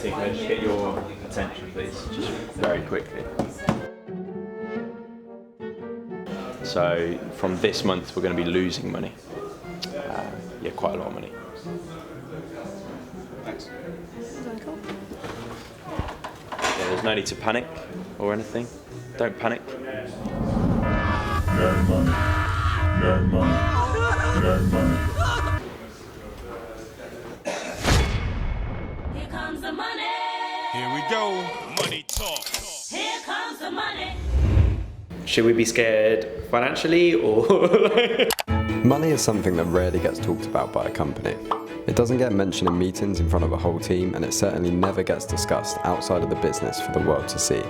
can I just get your attention, please? Just very quickly. So from this month, we're going to be losing money. Yeah, quite a lot of money. Thanks. Yeah, there's no need to panic or anything. Don't panic. No money. No money. No money. Here comes the money. Here we go. Money talk. Here comes the money. Should we be scared financially or? Money is something that rarely gets talked about by a company. It doesn't get mentioned in meetings in front of a whole team, and it certainly never gets discussed outside of the business for the world to see.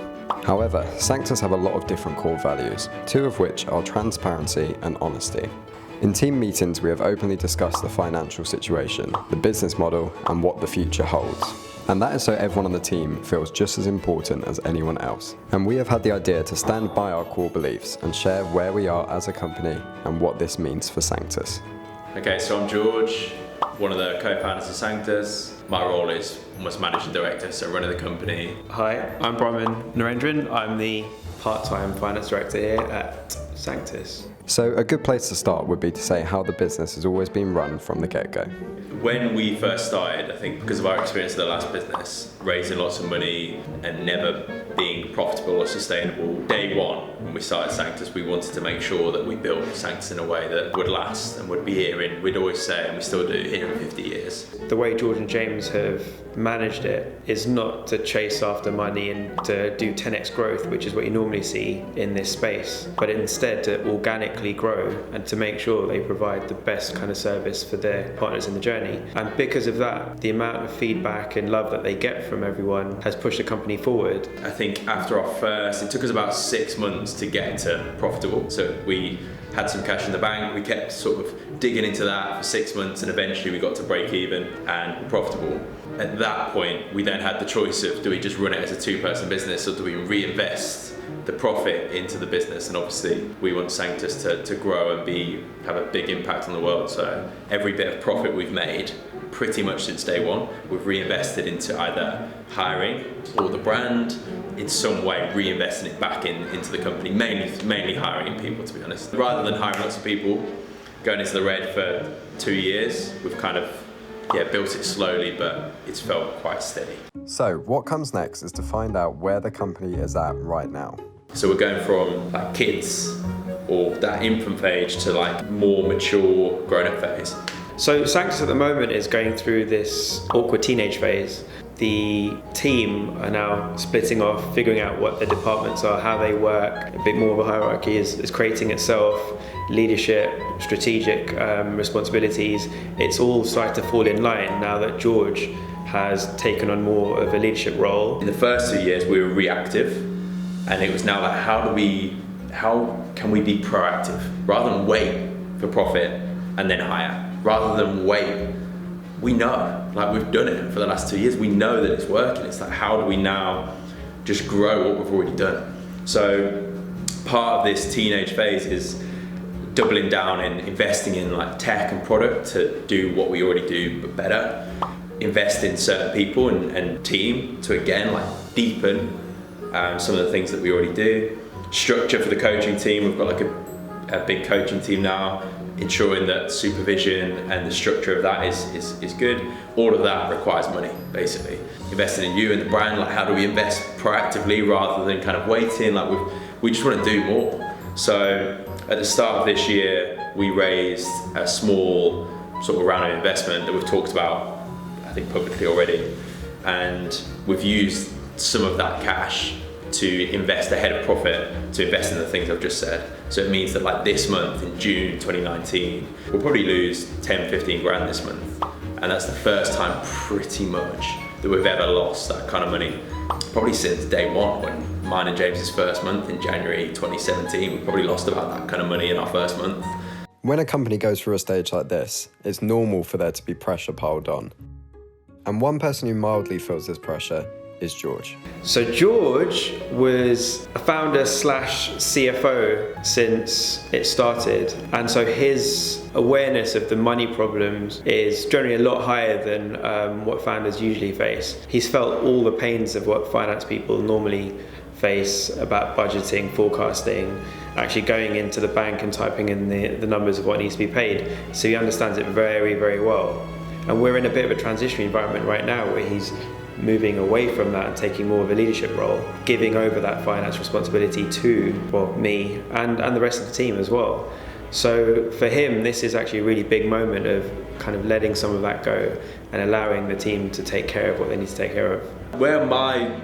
However, Sanctus have a lot of different core values, two of which are transparency and honesty. In team meetings, we have openly discussed the financial situation, the business model, and what the future holds. And that is so everyone on the team feels just as important as anyone else. And we have had the idea to stand by our core beliefs and share where we are as a company and what this means for Sanctus. Okay, so I'm George, one of the co-founders of Sanctus. My role is almost managing director, so running the company. Hi, I'm Brahman Narendran. I'm the part-time finance director here at Sanctus. So a good place to start would be to say how the business has always been run from the get-go. When we first started, I think because of our experience of the last business, raising lots of money and never being profitable or sustainable, day one, when we started Sanctus, we wanted to make sure that we built Sanctus in a way that would last and would be here in, we'd always say, and we still do, here in 50 years. The way George and James have managed it is not to chase after money and to do 10x growth, which is what you normally see in this space, but instead to organically grow and to make sure they provide the best kind of service for their partners in the journey. And because of that, the amount of feedback and love that they get from everyone has pushed the company forward. I think after our first, it took us about 6 months to get to profitable. So we had some cash in the bank, we kept sort of digging into that for 6 months, and eventually we got to break even and profitable. At that point, we then had the choice of, do we just run it as a two-person business or do we reinvest the profit into the business? And obviously we want Sanctus to grow and have a big impact on the world. So every bit of profit we've made pretty much since day one, we've reinvested into either hiring or the brand, in some way reinvesting it back into the company, mainly hiring people, to be honest. Rather than hiring lots of people, going into the red for 2 years, we've kind of built it slowly, but it's felt quite steady. So what comes next is to find out where the company is at right now. So we're going from like kids or that infant phase to like more mature grown-up phase. So Sanctus at the moment is going through this awkward teenage phase. The team are now splitting off, figuring out what their departments are, how they work. A bit more of a hierarchy is creating itself, leadership, strategic responsibilities. It's all starting to fall in line now that George has taken on more of a leadership role. In the first 2 years we were reactive, and it was now like how can we be proactive rather than wait for profit and then hire, rather than wait. We know, like we've done it for the last 2 years, we know that it's working. It's like, how do we now just grow what we've already done? So part of this teenage phase is doubling down and investing in like tech and product to do what we already do but better. Invest in certain people and team to again like deepen some of the things that we already do. Structure for the coaching team, we've got like a big coaching team now, ensuring that supervision and the structure of that is good. All of that requires money, basically. Investing in you and the brand, like how do we invest proactively rather than kind of waiting, like we just want to do more. So at the start of this year, we raised a small sort of round of investment that we've talked about, I think publicly already, and we've used some of that cash to invest ahead of profit, to invest in the things I've just said. So it means that like this month in June 2019, we'll probably lose 10, 15 grand this month. And that's the first time pretty much that we've ever lost that kind of money. Probably since day one, when mine and James's first month in January 2017, we probably lost about that kind of money in our first month. When a company goes through a stage like this, it's normal for there to be pressure piled on. And one person who mildly feels this pressure is George. So George was a founder slash CFO since it started, and so his awareness of the money problems is generally a lot higher than what founders usually face. He's felt all the pains of what finance people normally face about budgeting, forecasting, actually going into the bank and typing in the numbers of what needs to be paid. So he understands it very, very well. And we're in a bit of a transitionary environment right now where he's moving away from that and taking more of a leadership role, giving over that finance responsibility to, well, me and the rest of the team as well. So for him, this is actually a really big moment of kind of letting some of that go and allowing the team to take care of what they need to take care of. Where my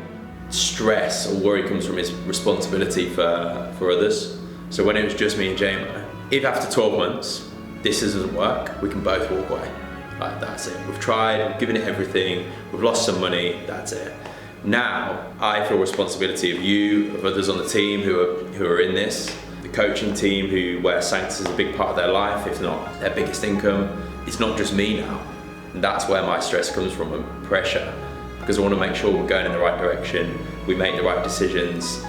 stress or worry comes from is responsibility for others. So when it was just me and Jamie, if after 12 months this doesn't work, we can both walk away. Like, that's it. We've tried, we've given it everything, we've lost some money, that's it. Now I feel responsibility of you, of others on the team who are in this, the coaching team where Sanctus is a big part of their life, if not their biggest income. It's not just me now. And that's where my stress comes from, and pressure, because I want to make sure we're going in the right direction, we make the right decisions.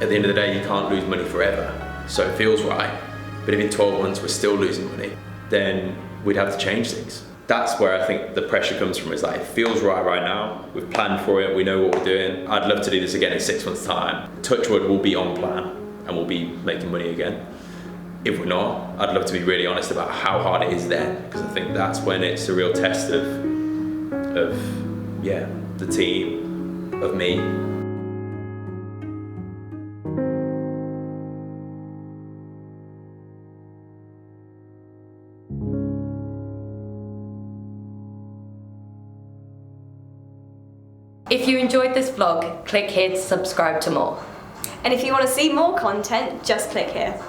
At the end of the day, you can't lose money forever, so it feels right. But if in 12 months we're still losing money, then we'd have to change things. That's where I think the pressure comes from, is like, it feels right now, we've planned for it, we know what we're doing. I'd love to do this again in 6 months' time. Touch wood, we'll be on plan and we'll be making money again. If we're not, I'd love to be really honest about how hard it is then, because I think that's when it's a real test of the team, of me. If you enjoyed this vlog, click here to subscribe to more. And if you want to see more content, just click here.